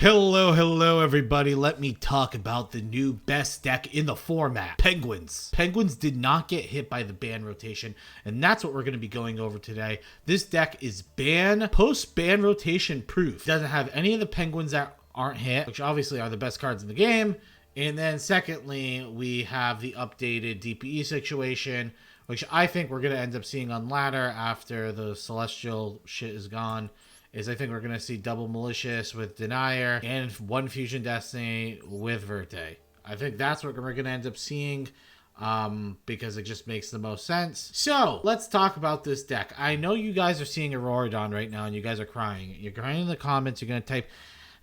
Hello everybody. Let me talk about the new best deck in the format, Penguins. Penguins did not get hit by the ban rotation, and that's what we're going to be going over today. This deck is post-ban rotation proof. It doesn't have any of the Penguins that aren't hit, which obviously are the best cards in the game. And then secondly, we have the updated DPE situation, which I think we're going to end up seeing on ladder after the Celestial shit is gone. I think we're going to see double Malicious with Denier and one Fusion Destiny with Verte. I think that's what we're going to end up seeing because it just makes the most sense. So let's talk about this deck. I know you guys are seeing Auroradon right now and you guys are crying. You're crying in the comments. You're going to type,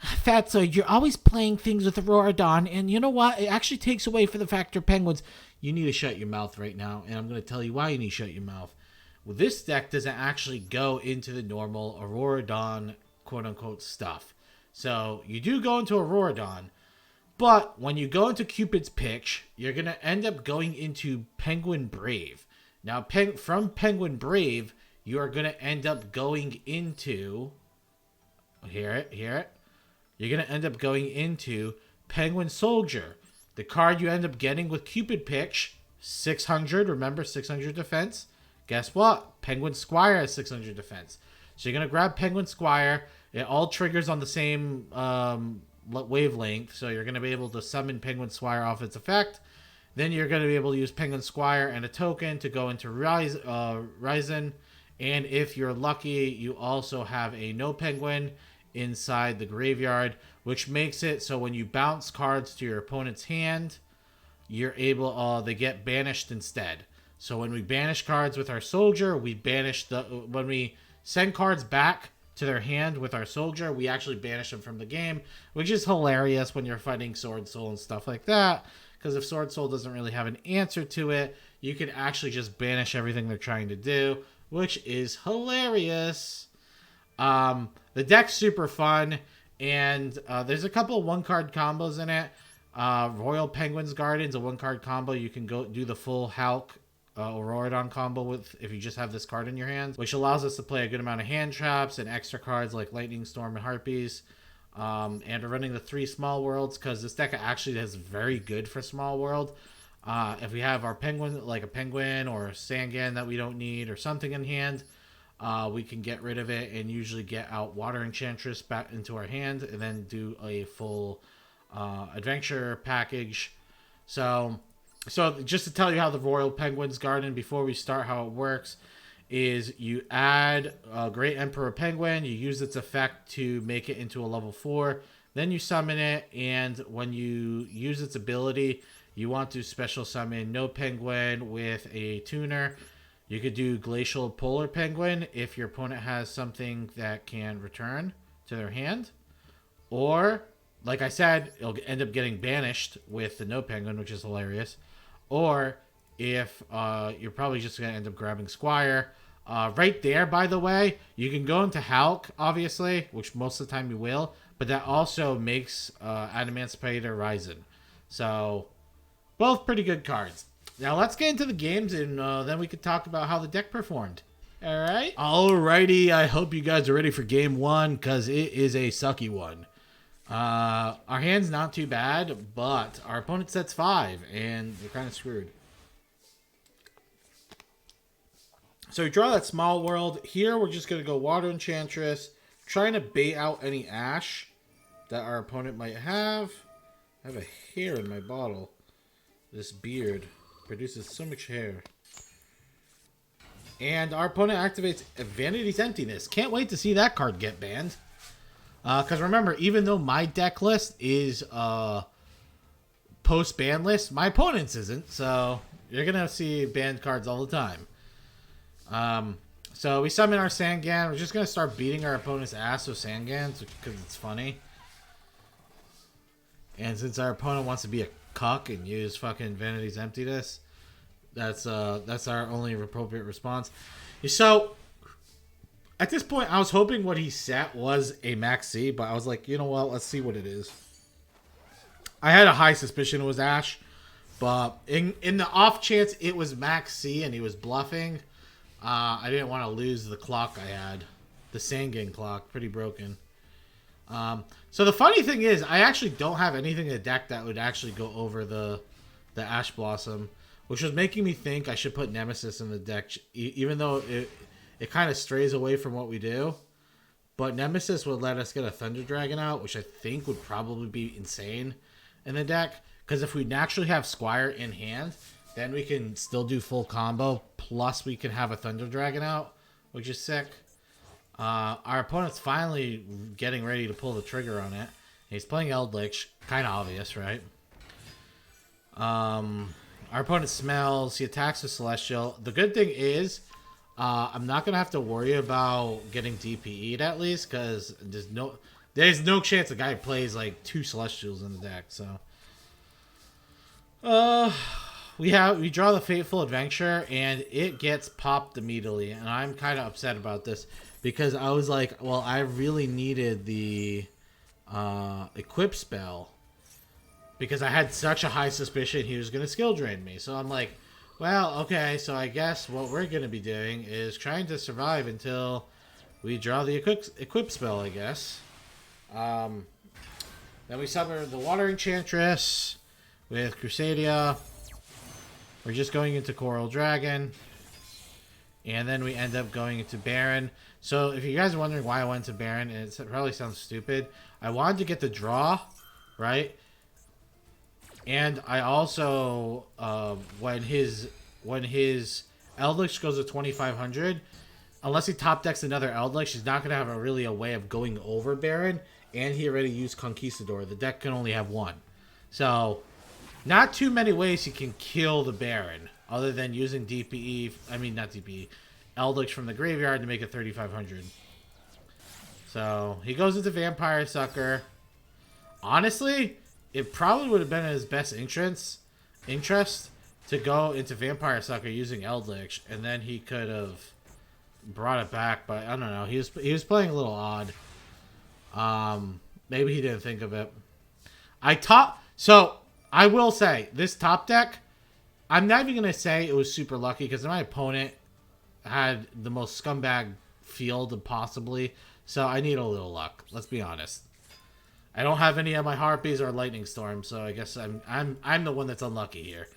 Fatso, you're always playing things with Auroradon, and you know what? It actually takes away from the factor Penguins. You need to shut your mouth right now, and I'm going to tell you why you need to shut your mouth. Well, this deck doesn't actually go into the normal Auroradon quote-unquote stuff. So you do go into Auroradon, but when you go into Cupid's Pitch, you're going to end up going into Penguin Brave. Now, from Penguin Brave, you are going to end up going into... Hear it? You're going to end up going into Penguin Soldier. The card you end up getting with Cupid Pitch, 600, remember, 600 defense. Guess what? Penguin Squire has 600 defense. So you're going to grab Penguin Squire. It all triggers on the same wavelength. So you're going to be able to summon Penguin Squire off its effect. Then you're going to be able to use Penguin Squire and a token to go into Ryzen. And if you're lucky, you also have a no Penguin inside the graveyard, which makes it so when you bounce cards to your opponent's hand, you're able they get banished instead. So when we banish cards with our soldier, when we send cards back to their hand with our soldier, we actually banish them from the game, which is hilarious when you're fighting Sword Soul and stuff like that. Because if Sword Soul doesn't really have an answer to it, you can actually just banish everything they're trying to do, which is hilarious. The deck's super fun, and there's a couple of one-card combos in it. Royal Penguins Gardens, a one-card combo. You can go do the full Hulk Auroradon combo with if you just have this card in your hand, which allows us to play a good amount of hand traps and extra cards like Lightning Storm and Harpies. And we're running the 3 small worlds because this deck actually is very good for small world. If we have our penguin, like a penguin or a Sangan that we don't need or something in hand, we can get rid of it and usually get out Water Enchantress back into our hand and then do a full adventure package. So just to tell you how the Royal Penguins Garden, before we start, how it works is you add a Great Emperor Penguin, you use its effect to make it into a level 4, then you summon it, and when you use its ability, you want to special summon no Penguin with a tuner. You could do Glacial Polar Penguin if your opponent has something that can return to their hand, or like I said, it'll end up getting banished with the no Penguin, which is hilarious. Or if you're probably just going to end up grabbing Squire. Right there, by the way, you can go into Hulk, obviously, which most of the time you will. But that also makes Adamantipator Ryzen. So, both pretty good cards. Now, let's get into the games, and then we could talk about how the deck performed. Alright? Alrighty, I hope you guys are ready for game 1, because it is a sucky one. Our hand's not too bad, but our opponent sets 5, and we're kind of screwed. So we draw that small world. Here we're just going to go Water Enchantress, trying to bait out any Ash that our opponent might have. I have a hair in my bottle. This beard produces so much hair. And our opponent activates Vanity's Emptiness. Can't wait to see that card get banned. Because remember, even though my deck list is post-ban list, my opponent's isn't. So you're going to see banned cards all the time. So we summon our Sangan. We're just going to start beating our opponent's ass with Sangans because it's funny. And since our opponent wants to be a cuck and use fucking Vanity's Emptiness, that's our only appropriate response. So at this point, I was hoping what he set was a Max C, but I was like, you know what? Let's see what it is. I had a high suspicion it was Ash, but in the off chance it was Max C and he was bluffing, I didn't want to lose the clock I had. The Sangan clock, pretty broken. So the funny thing is, I actually don't have anything in the deck that would actually go over the Ash Blossom, which was making me think I should put Nemesis in the deck, even though it kind of strays away from what we do. But Nemesis would let us get a Thunder Dragon out, which I think would probably be insane in the deck. Because if we naturally have Squire in hand, then we can still do full combo. Plus we can have a Thunder Dragon out, which is sick. Our opponent's finally getting ready to pull the trigger on it. He's playing Eldritch. Kind of obvious, right? Our opponent smells. He attacks with Celestial. The good thing is, I'm not going to have to worry about getting DPE'd at least, because there's no chance a guy plays like 2 Celestials in the deck, so. We draw the Fateful Adventure, and it gets popped immediately, and I'm kind of upset about this, because I was like, well, I really needed the Equip spell, because I had such a high suspicion he was going to skill drain me, so I'm like, well, okay, so I guess what we're going to be doing is trying to survive until we draw the equip spell, I guess. Then we summon the Water Enchantress with Crusadia. We're just going into Coral Dragon. And then we end up going into Baron. So if you guys are wondering why I went to Baron, and it probably sounds stupid, I wanted to get the draw, right? And I also, when his Eldritch goes to 2,500, unless he top decks another Eldritch, he's not going to have a way of going over Baron. And he already used Conquistador. The deck can only have one. So, not too many ways he can kill the Baron, other than using DPE, not DPE, Eldritch from the graveyard to make it 3,500. So, he goes into Vampire Sucker. Honestly, it probably would have been in his best interest to go into Vampire Sucker using Eldritch, and then he could have brought it back, but I don't know. He was playing a little odd. Maybe he didn't think of it. So, I will say, this top deck, I'm not even going to say it was super lucky, because my opponent had the most scumbag field possibly, so I need a little luck. Let's be honest. I don't have any of my Harpies or Lightning Storm, so I guess I'm the one that's unlucky here.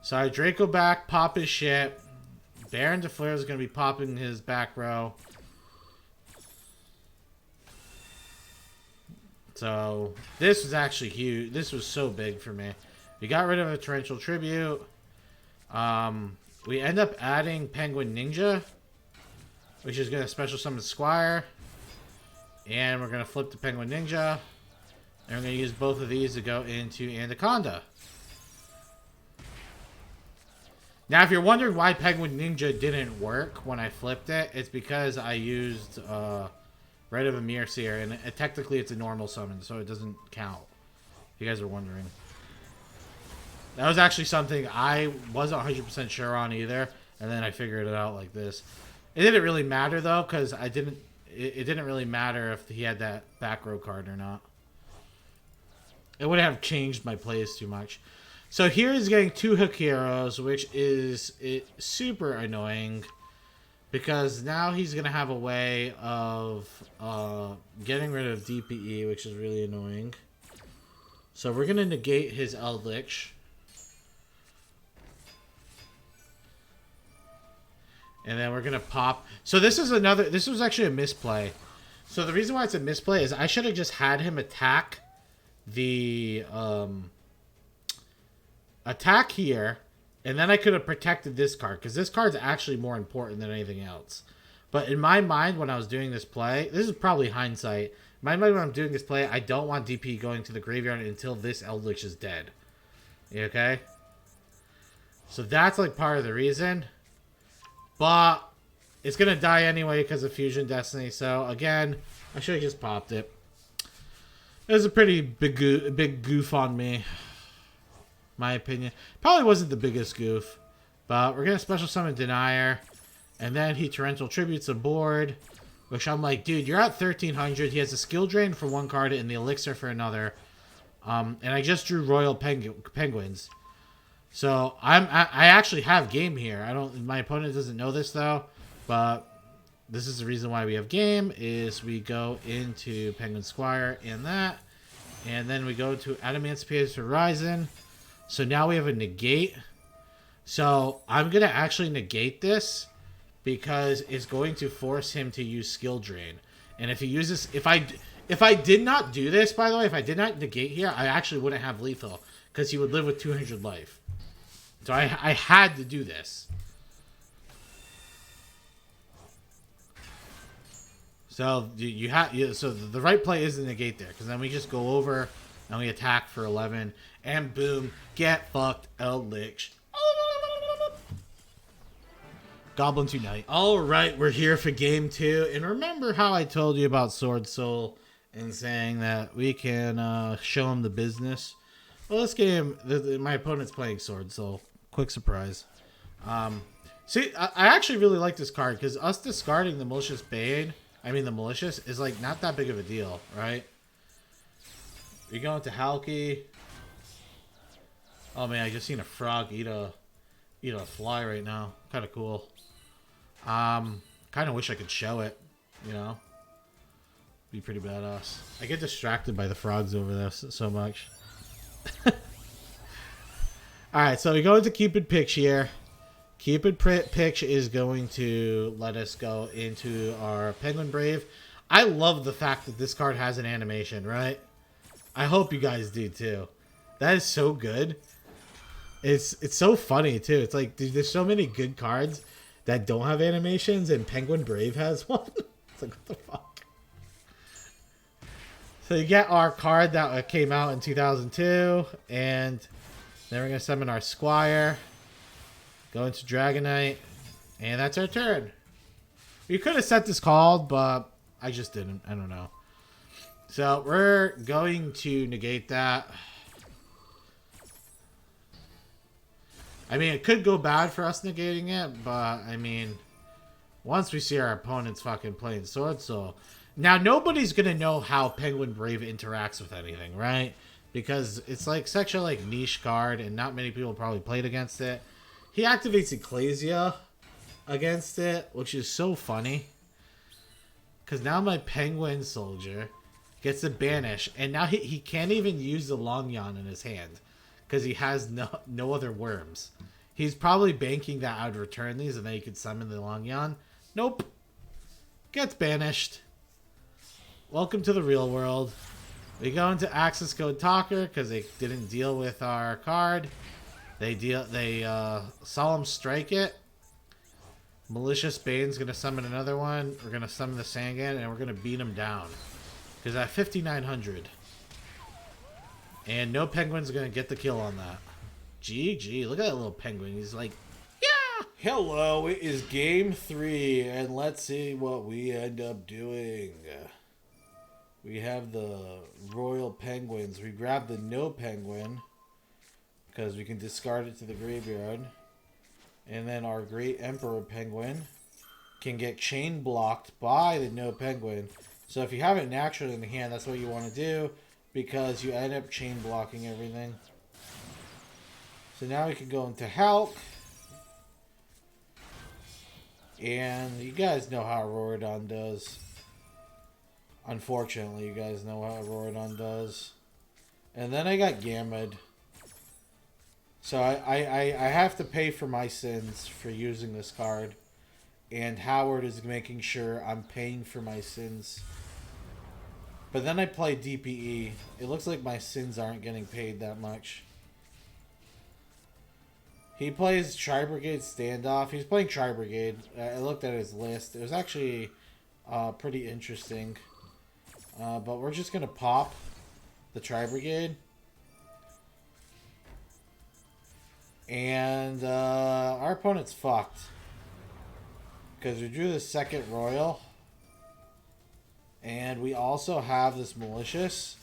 So I Draco back, pop his shit. Baron de Fleur is going to be popping his back row. So this was actually huge. This was so big for me. We got rid of a Torrential Tribute. We end up adding Penguin Ninja, which is going to special summon Squire. And we're going to flip the Penguin Ninja. And we're going to use both of these to go into Anaconda. Now, if you're wondering why Penguin Ninja didn't work when I flipped it, it's because I used Red of a Mirror Seer. And technically, it's a normal summon, so it doesn't count. If you guys are wondering. That was actually something I wasn't 100% sure on either. And then I figured it out like this. It didn't really matter, though, because it didn't really matter if he had that back row card or not. It wouldn't have changed my plays too much. So here he's getting 2 Hook Heroes, which is super annoying. Because now he's going to have a way of getting rid of DPE, which is really annoying. So we're going to negate his Eldritch. And then we're going to pop. So this was actually a misplay. So the reason why it's a misplay is I should have just had him attack the attack here, and then I could have protected this card, because this card's actually more important than anything else. But in my mind, when I was doing this play, this is probably hindsight. In my mind, when I'm doing this play, I don't want DP going to the graveyard until this Eldritch is dead. Okay? So that's like part of the reason. But it's going to die anyway because of Fusion Destiny. So again, I should have just popped it. It was a pretty big goof on me. My opinion. Probably wasn't the biggest goof. But we're going to special summon Denier. And then he Torrential Tributes a board. Which I'm like, dude, you're at 1,300. He has a skill drain for one card and the elixir for another. And I just drew Royal Penguins. So I actually have game here. My opponent doesn't know this though. But this is the reason why we have game, is we go into Penguin Squire and that. And then we go to Adamantia's Horizon. So now we have a negate. So I'm going to actually negate this because it's going to force him to use skill drain. And if he uses, if I did not do this, by the way, if I did not negate here, I actually wouldn't have lethal because he would live with 200 life. So I had to do this. So you have, so the right play is to negate there, because then we just go over and we attack for 11, and boom, get fucked, Eldritch. Goblins Unite. All right, we're here for game 2, and remember how I told you about Sword Soul and saying that we can show him the business. Well, this game, my opponent's playing Sword Soul. Quick surprise. See, I actually really like this card because us discarding the Malicious Bane, the Malicious, is like not that big of a deal, right? We go into Halki. Oh man, I just seen a frog eat a fly right now. Kind of cool. Kind of wish I could show it, you know. Be pretty badass. I get distracted by the frogs over there so much. Alright, so we go into Cupid Pitch here. Cupid Pitch is going to let us go into our Penguin Brave. I love the fact that this card has an animation, right? I hope you guys do too. That is so good. It's so funny too. It's like, dude, there's so many good cards that don't have animations, and Penguin Brave has one. It's like, what the fuck? So you get our card that came out in 2002, and then we're going to summon our Squire, go into Dragonite, and that's our turn. We could have set this called, but I just didn't. I don't know. So we're going to negate that. It could go bad for us negating it, but, once we see our opponents fucking playing Sword Soul. Now, nobody's going to know how Penguin Brave interacts with anything, right? Because it's like such a niche card, and not many people probably played against it. He activates Ecclesia against it, which is so funny. Because now my Penguin Soldier gets to banish, and now he can't even use the Long Yon in his hand. Because he has no other worms. He's probably banking that I would return these and then he could summon the Long Yon. Nope. Gets banished. Welcome to the real world. We go into Access Code Talker because they didn't deal with our card. They Solemn Strike it. Malicious Bane's going to summon another one. We're going to summon the Sangan and we're going to beat him down. Because at 5,900. And no penguin's going to get the kill on that. GG. Look at that little penguin. He's like, yeah! Hello, it is game 3. And let's see what we end up doing. We have the Royal Penguins. We grab the No Penguin. Because we can discard it to the graveyard. And then our Great Emperor Penguin can get chain blocked by the No Penguin. So if you have it naturally in the hand, that's what you want to do. Because you end up chain blocking everything. So now we can go into Hulk. And you guys know how Rorodon does. Unfortunately, you guys know how Rorodon does. And then I got Gamad. So I have to pay for my sins for using this card. And Howard is making sure I'm paying for my sins. But then I play DPE. It looks like my sins aren't getting paid that much. He plays Tri-Brigade Standoff. He's playing Tri-Brigade. I looked at his list. It was actually pretty interesting. But we're just going to pop the Tri-Brigade. And our opponent's fucked. Because we drew the second Royal. And we also have this Malicious,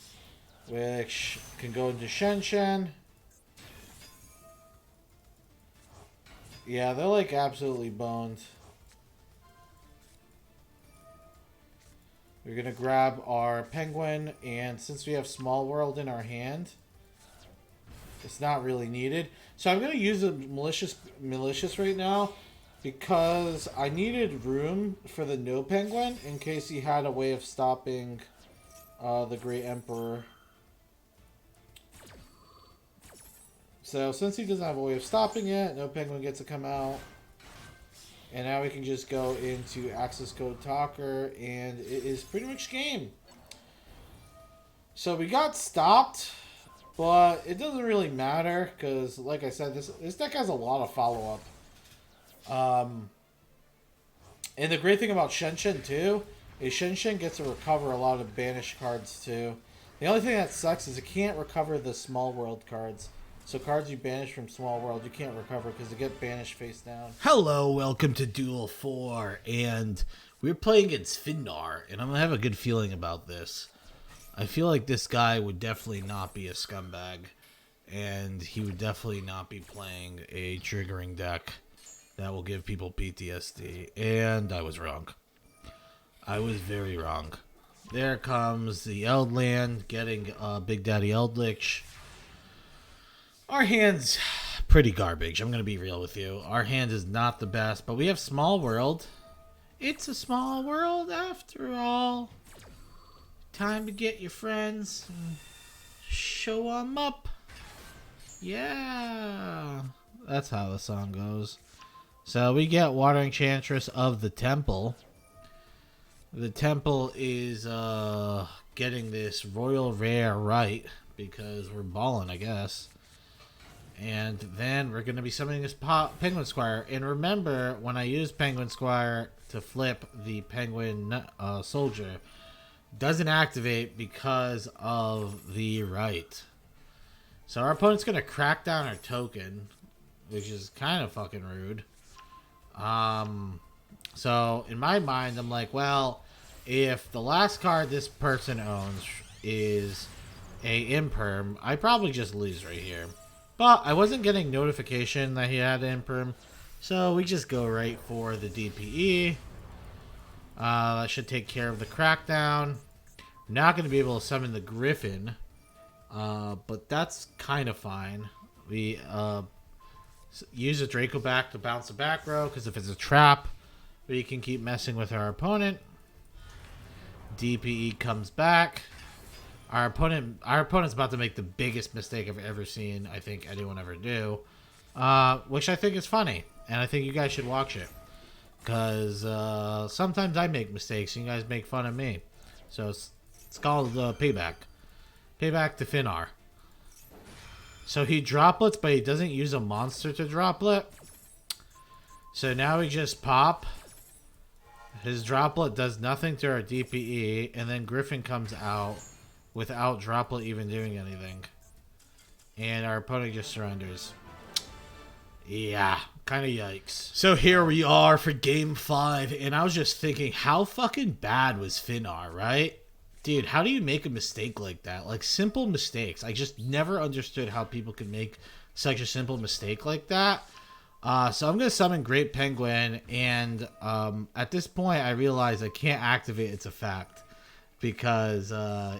which can go into Shen Shen. Yeah, they're like absolutely boned. We're going to grab our Penguin, and since we have Small World in our hand, it's not really needed. So I'm going to use a Malicious right now, because I needed room for the no penguin in case he had a way of stopping the Great Emperor. So since he doesn't have a way of stopping it, no penguin gets to come out. And now we can just go into access code talker, and it is pretty much game. So we got stopped, but it doesn't really matter because, like I said, this deck has a lot of follow-up. And the great thing about Shen too is Shen gets to recover a lot of banished cards too. The only thing that sucks is it can't recover the small world cards. So cards you banish from Small World, you can't recover because they get banished face down. Hello, welcome to Duel 4, and we're playing against Finnar, and I'm going to have a good feeling about this. I feel like this guy would definitely not be a scumbag, and he would definitely not be playing a triggering deck that will give people PTSD, and I was wrong. I was very wrong. There comes the Eldland, getting Big Daddy Eldritch. Our hand's pretty garbage. I'm going to be real with you. Our hand is not the best, but we have Small World. It's a small world after all. Time to get your friends. Show them up. Yeah. That's how the song goes. So we get Water Enchantress of the Temple. The Temple is getting this Royal Rare right because we're balling, I guess. And then we're going to be summoning this Penguin Squire. And remember, when I use Penguin Squire to flip the Penguin Soldier, doesn't activate because of the right. So our opponent's going to crack down our token, which is kind of fucking rude. So in my mind, I'm like, well, if the last card this person owns is a Imperm, I probably just lose right here. But I wasn't getting notification that he had Imperm, so we just go right for the DPE. That should take care of the crackdown. Not going to be able to summon the Griffin, but that's kind of fine. We use a Draco back to bounce the back row, because if it's a trap, we can keep messing with our opponent. DPE comes back. Our opponent's about to make the biggest mistake I've ever seen, I think anyone ever do, which I think is funny, and I think you guys should watch it, because sometimes I make mistakes and you guys make fun of me. So it's called payback. Payback to Finnar. So he droplets, but he doesn't use a monster to droplet. So now we just pop. His droplet does nothing to our DPE, and then Griffin comes out without droplet even doing anything. And our opponent just surrenders. Yeah, kind of yikes. So here we are for game 5, and I was just thinking, how fucking bad was Finnar, right? Dude, how do you make a mistake like that? Like, simple mistakes. I just never understood how people could make such a simple mistake like that. So I'm going to summon Great Penguin, and at this point I realize I can't activate its effect. Because,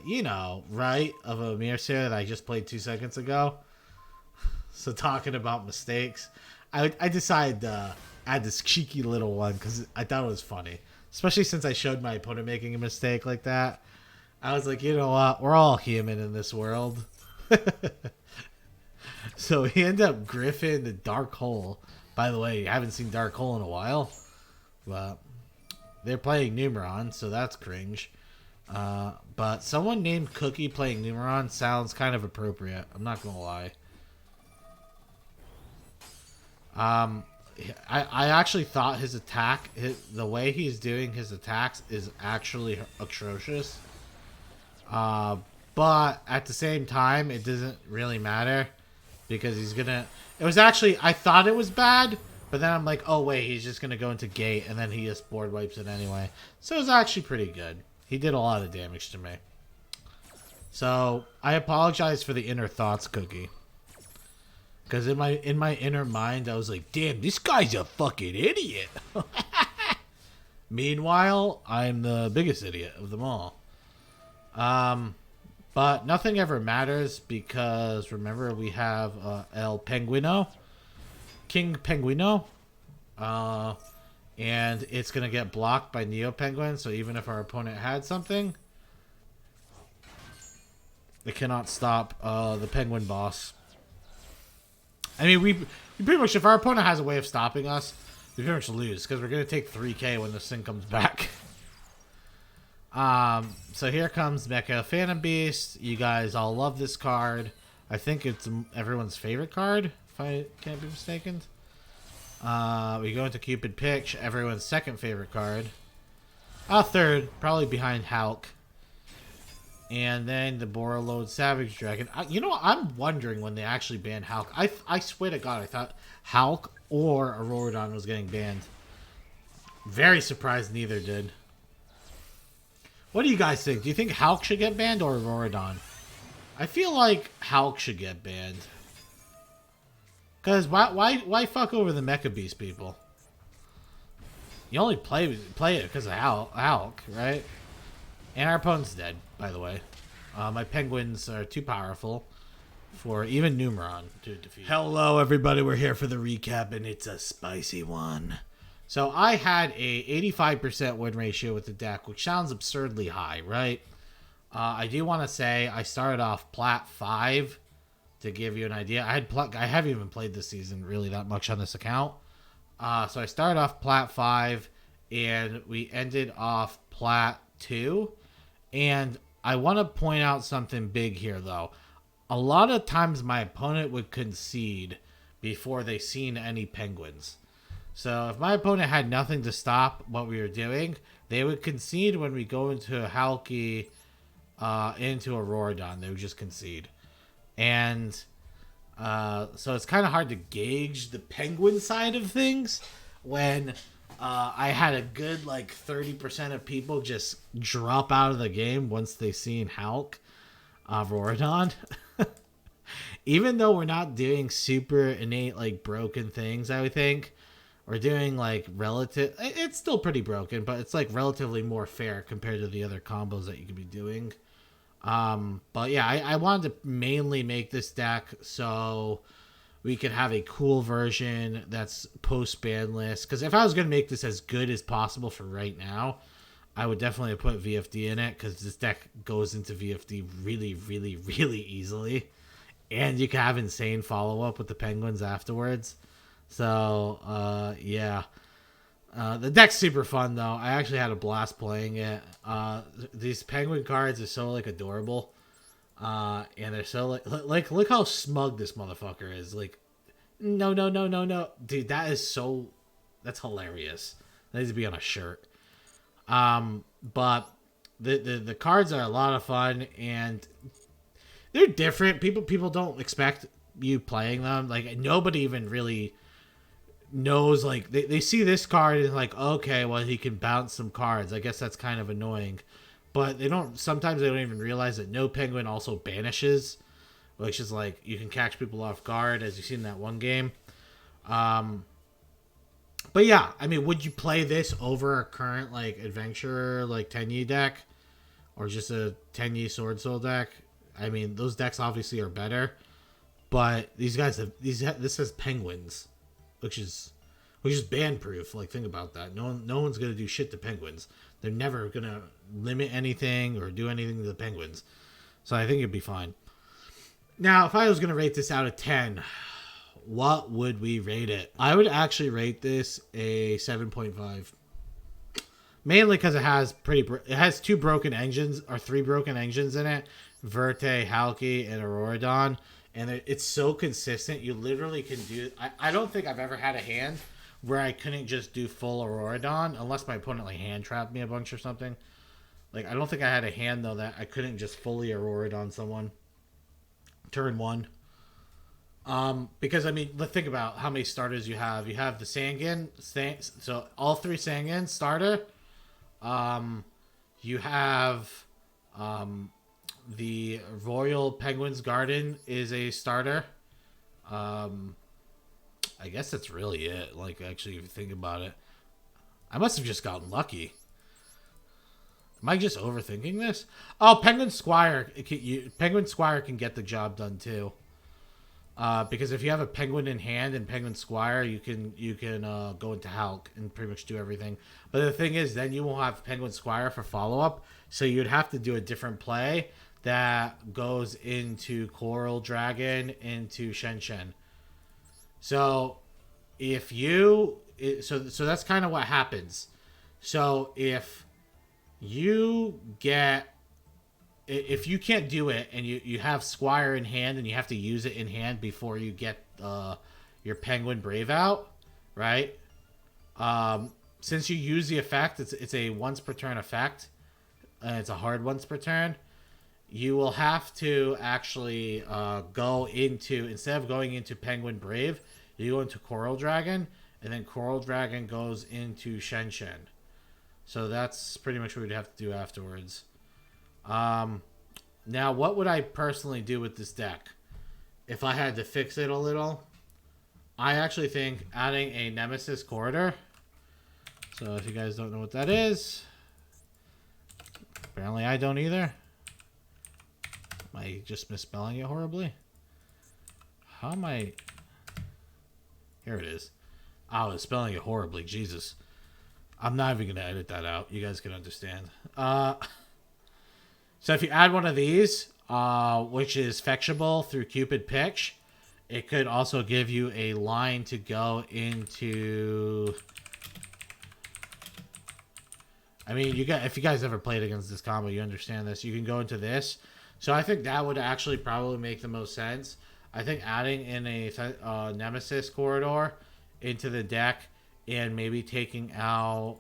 you know, right, of a Mirror that I just played 2 seconds ago. So talking about mistakes, I decided to add this cheeky little one because I thought it was funny. Especially since I showed my opponent making a mistake like that. I was like, you know what, we're all human in this world. So he ended up Griffin the Dark Hole. By the way, I haven't seen Dark Hole in a while. But they're playing Numeron, so that's cringe. But someone named Cookie playing Numeron sounds kind of appropriate. I'm not gonna lie. I actually thought his attack, the way he's doing his attacks is actually atrocious. But at the same time, it doesn't really matter because he's gonna. It was actually, I thought it was bad, but then I'm like, oh wait, he's just gonna go into gate, and then he just board wipes it anyway. So it was actually pretty good. He did a lot of damage to me. So I apologize for the inner thoughts, Cookie. Because in my inner mind, I was like, damn, this guy's a fucking idiot. Meanwhile, I'm the biggest idiot of them all. But nothing ever matters because remember we have El Penguino, King Penguino. And it's going to get blocked by Neo Penguin, so even if our opponent had something, it cannot stop the Penguin boss. I mean, we pretty much, if our opponent has a way of stopping us, we pretty much lose, because we're going to take 3k when this thing comes back. So here comes Mecha Phantom Beast. You guys all love this card. I think it's everyone's favorite card, if I can't be mistaken. We go into Cupid Pitch, everyone's second favorite card. Third, probably behind Hulk. And then the Borreload Savage Dragon. You know what? I'm wondering when they actually banned Hulk. I swear to God, I thought Hulk or Auroradon was getting banned. Very surprised neither did. What do you guys think? Do you think Hulk should get banned or Auroradon? I feel like Hulk should get banned. Because why fuck over the Mecha Beast people? You only play it because of Hulk, right? And our opponent's dead, by the way. My Penguins are too powerful for even Numeron to defeat. Hello, everybody. We're here for the recap, and it's a spicy one. So I had a 85% win ratio with the deck, which sounds absurdly high, right? I do want to say I started off Plat 5 to give you an idea. I haven't even played this season really that much on this account. So I started off Plat 5, and we ended off Plat 2. And I want to point out something big here, though. A lot of times my opponent would concede before they seen any Penguins. So if my opponent had nothing to stop what we were doing, they would concede when we go into Halki, into Auroradon. They would just concede. And so it's kind of hard to gauge the Penguin side of things when I had a good like 30% of people just drop out of the game once they seen Hulk, Auroradon. Even though we're not doing super innate like broken things, I would think. We're doing like it's still pretty broken, but it's like relatively more fair compared to the other combos that you could be doing. But yeah, I wanted to mainly make this deck so we could have a cool version that's post BANLIST. Because if I was going to make this as good as possible for right now, I would definitely put VFD in it, because this deck goes into VFD really, really, really easily. And you can have insane follow-up with the Penguins afterwards. So, yeah. The deck's super fun, though. I actually had a blast playing it. These Penguin cards are so, like, adorable. And they're so, like, look how smug this motherfucker is. Like, no. Dude, that's hilarious. That needs to be on a shirt. But the cards are a lot of fun, and they're different. People don't expect you playing them. Like, nobody even really knows, like, they see this card and like, okay, well, he can bounce some cards. I guess that's kind of annoying. But sometimes they don't even realize that no Penguin also banishes, which is like, you can catch people off guard, as you see in that one game. But yeah, I mean, would you play this over a current, like, Adventurer, like, Tenyi deck? Or just a Tenyi Sword Soul deck? I mean, those decks obviously are better. But these guys this has Penguins, which is ban proof. Like, think about that. No one's gonna do shit to Penguins. They're never gonna limit anything or do anything to the Penguins. So I think it'd be fine. Now, if I was gonna rate this out of 10, what would we rate it? I would actually rate this a 7.5. Mainly because it has two broken engines, or three broken engines in it. Verte, Halki, and Auroradon. And it's so consistent. You literally can do... I don't think I've ever had a hand where I couldn't just do full Auroradon, unless my opponent like hand trapped me a bunch or something. Like, I don't think I had a hand, though, that I couldn't just fully Auroradon someone. Turn one. Because, I mean, let's think about how many starters you have. You have the Sangan, so all three Sangan starter. You have the Royal Penguins Garden is a starter. I guess that's really it. Like, actually, if you think about it, I must have just gotten lucky. Am I just overthinking this? Oh, Penguin Squire can get the job done too. Because if you have a Penguin in hand and Penguin Squire, you can go into Hulk and pretty much do everything. But the thing is, then you won't have Penguin Squire for follow up, so you'd have to do a different play that goes into Coral Dragon into Shen Shen. So if you so that's kind of what happens. So you get if you can't do it and you have Squire in hand and you have to use it in hand before you get your Penguin Brave out, right? Since you use the effect, it's a once per turn effect. It's a hard once per turn. You will have to actually go into, instead of going into Penguin Brave, you go into Coral Dragon, and then Coral Dragon goes into Shen Shen. So that's pretty much what we'd have to do afterwards. Now, what would I personally do with this deck? If I had to fix it a little, I actually think adding a Nemesis Corridor. So if you guys don't know what that is, apparently I don't either. Am I just misspelling it horribly? How am I... Here it is. I was spelling it horribly. Jesus. I'm not even going to edit that out. You guys can understand. So if you add one of these, which is fetchable through Cupid Pitch, it could also give you a line to go into... I mean, if you guys ever played against this combo, you understand this. You can go into this. So I think that would actually probably make the most sense. I think adding in a Nemesis Corridor into the deck and maybe taking out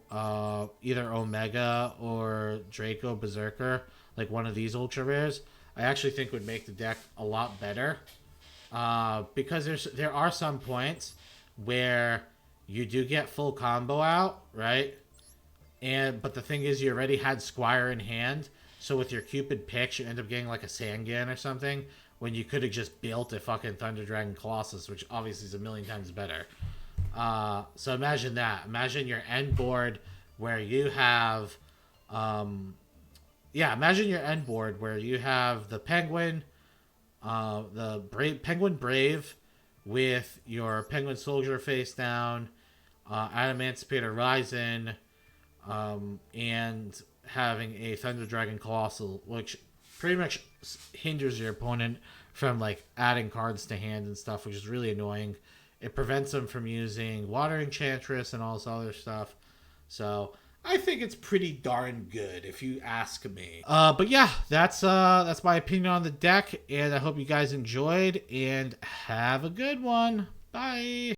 either Omega or Draco Berserker, like one of these ultra rares, I actually think would make the deck a lot better. Because there are some points where you do get full combo out, right? But the thing is, you already had Squire in hand, so with your Cupid Pitch, you end up getting like a Sangan or something, when you could have just built a fucking Thunder Dragon Colossus, which obviously is a million times better. So imagine that. Imagine your end board where you have... imagine your end board where you have the Penguin, Penguin Brave with your Penguin Soldier face down, Adamancipator Ryzen, and having a Thunder Dragon Colossal, which pretty much hinders your opponent from like adding cards to hand and stuff, which is really annoying. It prevents them from using Water Enchantress and all this other stuff. So I think it's pretty darn good, if you ask me. But yeah, that's my opinion on the deck, and I hope you guys enjoyed, and have a good one. Bye.